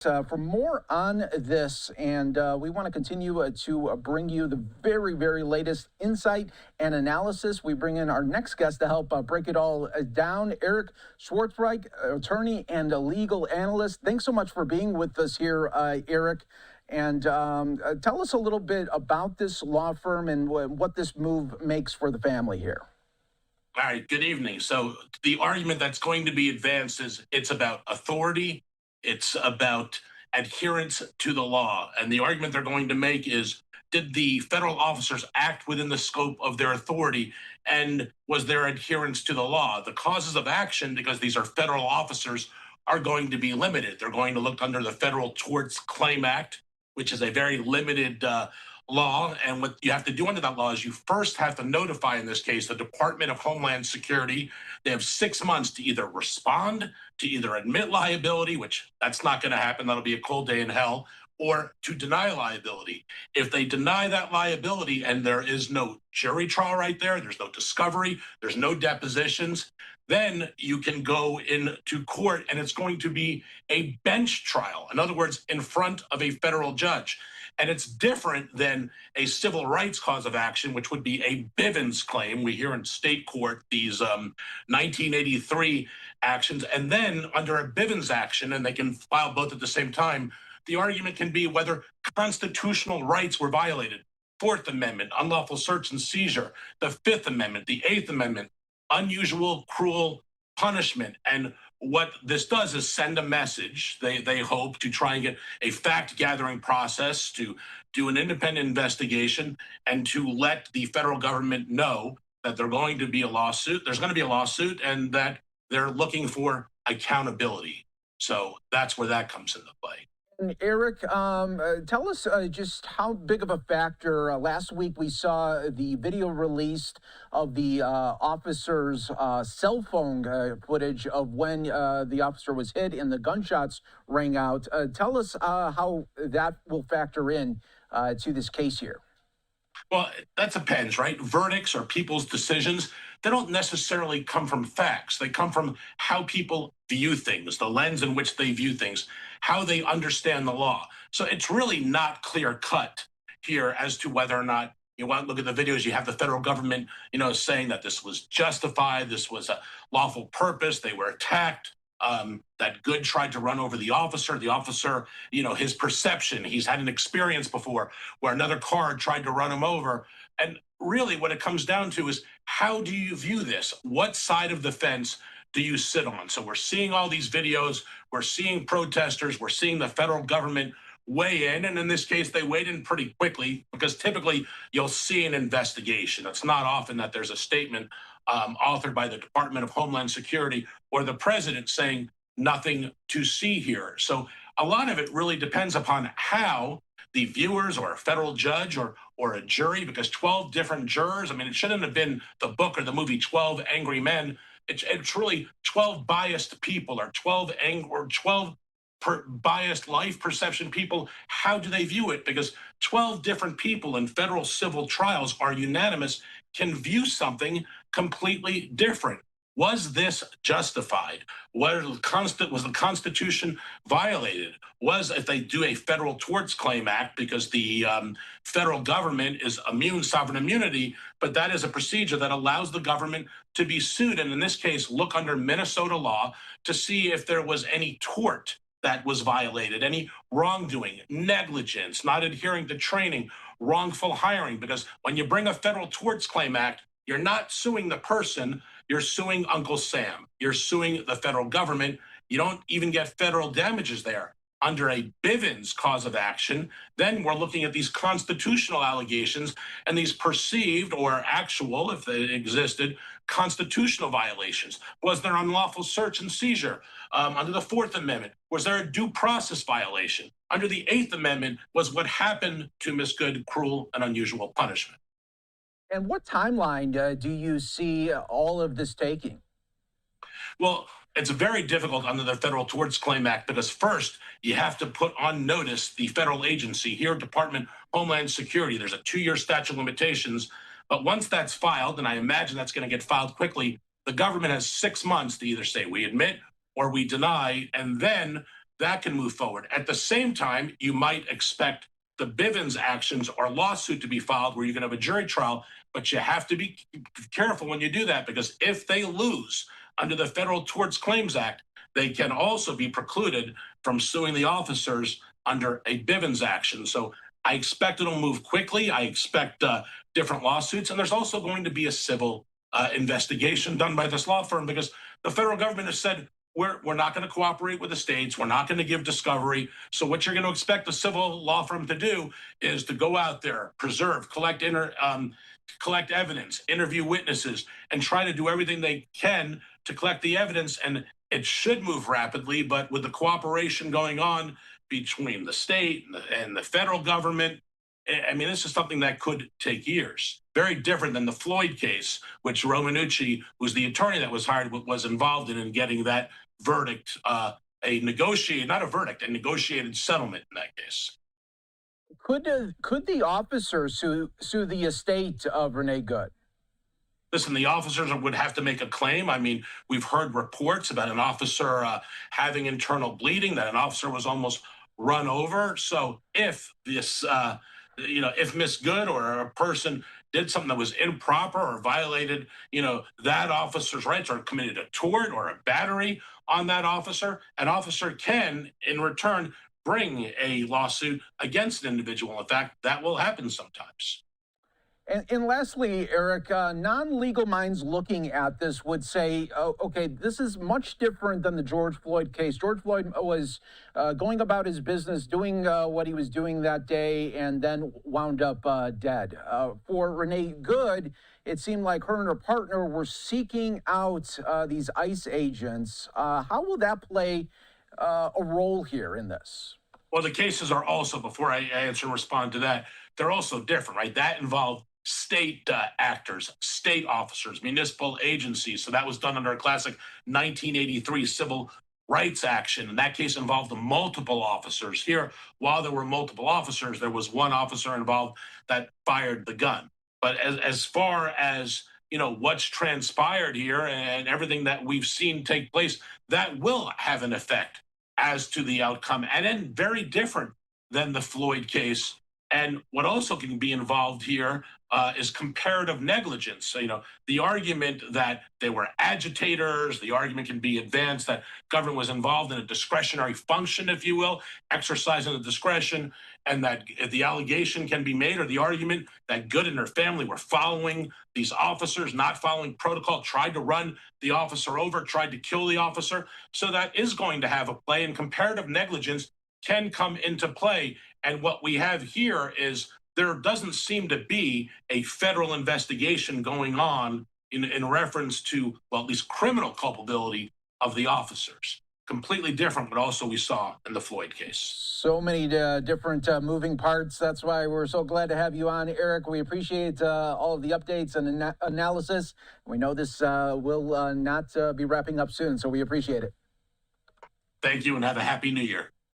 For more on this, and we want to continue to bring you the very, very latest insight and analysis. We bring in our next guest to help break it all down. Eric Schwartzreich, attorney and a legal analyst. Thanks so much for being with us here, Eric. And tell us a little bit about this law firm and what this move makes for the family here. All right, good evening. So the argument that's going to be advanced is it's about authority, it's about adherence to the law. And the argument they're going to make is, did the federal officers act within the scope of their authority, and was there adherence to the law? The causes of action, because these are federal officers, are going to be limited. They're going to look under the Federal Tort Claims Act, which is a very limited law. And what you have to do under that law is you first have to notify, in this case, the Department of Homeland Security. They have 6 months to either respond, to either admit liability, which that's not going to happen. That'll be a cold day in hell, or to deny liability. If they deny that liability and there is no jury trial right there's no discovery, there's no depositions, then you can go into court and it's going to be a bench trial. In other words, in front of a federal judge. And it's different than a civil rights cause of action, which would be a Bivens claim. We hear in state court these 1983 actions. And then under a Bivens action, and they can file both at the same time, the argument can be whether constitutional rights were violated. Fourth Amendment, unlawful search and seizure. The Fifth Amendment, the Eighth Amendment, unusual, cruel punishment. And what this does is send a message. They hope to try and get a fact-gathering process, to do an independent investigation, and to let the federal government know that there's going to be a lawsuit, and that they're looking for accountability. So that's where that comes into play. Eric, tell us just how big of a factor. Last week we saw the video released of the officer's cell phone footage of when the officer was hit and the gunshots rang out. Tell us how that will factor in to this case here. Well, that depends, right? Verdicts or people's decisions, they don't necessarily come from facts. They come from how people view things, the lens in which they view things, how they understand the law. So it's really not clear cut here as to whether or not you want to look at the videos. You have the federal government, saying that this was justified, this was a lawful purpose, they were attacked. That Good tried to run over the officer. The officer, his perception, he's had an experience before where another car tried to run him over. And really what it comes down to is, how do you view this? What side of the fence do you sit on? So we're seeing all these videos, we're seeing protesters, we're seeing the federal government weigh in. And in this case, they weighed in pretty quickly, because typically you'll see an investigation. It's not often that there's a statement authored by the Department of Homeland Security or the president saying nothing to see here. So a lot of it really depends upon how the viewers or a federal judge or a jury, because 12 different jurors, it shouldn't have been the book or the movie 12 Angry Men. It's really 12 biased people, or 12 biased life perception people. How do they view it? Because 12 different people in federal civil trials are unanimous, can view something completely different. Was this justified? Was the Constitution violated? If they do a Federal Tort Claims Act, because the federal government is sovereign immunity, but that is a procedure that allows the government to be sued. And in this case, look under Minnesota law to see if there was any tort that was violated, any wrongdoing, negligence, not adhering to training, wrongful hiring. Because when you bring a Federal Tort Claims Act, you're not suing the person, you're suing Uncle Sam. You're suing the federal government. You don't even get federal damages there. Under a Bivens cause of action, then we're looking at these constitutional allegations and these perceived or actual, if they existed, constitutional violations. Was there unlawful search and seizure? Under the Fourth Amendment, was there a due process violation? Under the Eighth Amendment, was what happened to Miss Good cruel and unusual punishment? And what timeline do you see all of this taking? Well, it's very difficult under the Federal Tort Claims Act, because first you have to put on notice the federal agency here, Department of Homeland Security. There's a 2-year statute of limitations. But once that's filed, and I imagine that's going to get filed quickly, the government has 6 months to either say we admit or we deny, and then that can move forward. At the same time, you might expect the Bivens actions or lawsuit to be filed where you can have a jury trial, but you have to be careful when you do that, because if they lose under the Federal Tort Claims Act, they can also be precluded from suing the officers under a Bivens action. So I expect it'll move quickly. I expect different lawsuits, and there's also going to be a civil investigation done by this law firm, because the federal government has said we're not going to cooperate with the states. We're not going to give discovery. So what you're going to expect the civil law firm to do is to go out there, preserve, collect evidence, interview witnesses, and try to do everything they can to collect the evidence. And it should move rapidly, but with the cooperation going on between the state and the federal government, I mean, this is something that could take years. Very different than the Floyd case, which Romanucci was the attorney that was hired, was involved in getting that verdict, a negotiated settlement in that case. Could the officer sue the estate of Renee Good? Listen, the officers would have to make a claim. I mean, we've heard reports about an officer having internal bleeding, that an officer was almost run over. So if this, if Miss Good or a person did something that was improper or violated, that officer's rights, or committed a tort or a battery on that officer, an officer can, in return, bring a lawsuit against an individual. In fact, that will happen sometimes. And lastly, Eric, non-legal minds looking at this would say, oh, okay, this is much different than the George Floyd case. George Floyd was going about his business, doing what he was doing that day, and then wound up dead. For Renee Good, it seemed like her and her partner were seeking out these ICE agents. How will that play a role here in this? Well, the cases are also, before I answer and respond to that, they're also different, right? That involved state actors, state officers, municipal agencies. So that was done under a classic 1983 civil rights action. And that case involved multiple officers. Here, while there were multiple officers, there was one officer involved that fired the gun. But as far as what's transpired here and everything that we've seen take place, that will have an effect as to the outcome, and then very different than the Floyd case. And what also can be involved here is comparative negligence. So, the argument that they were agitators, the argument can be advanced that government was involved in a discretionary function, if you will, exercising the discretion, and that the allegation can be made, or the argument that Good and her family were following these officers, not following protocol, tried to run the officer over, tried to kill the officer. So that is going to have a play, and comparative negligence can come into play. And what we have here is there doesn't seem to be a federal investigation going on in reference to, well, at least criminal culpability of the officers. Completely different, but also we saw in the Floyd case. So many different moving parts. That's why we're so glad to have you on, Eric. We appreciate all of the updates and analysis. We know this will not be wrapping up soon, so we appreciate it. Thank you, and have a happy new year.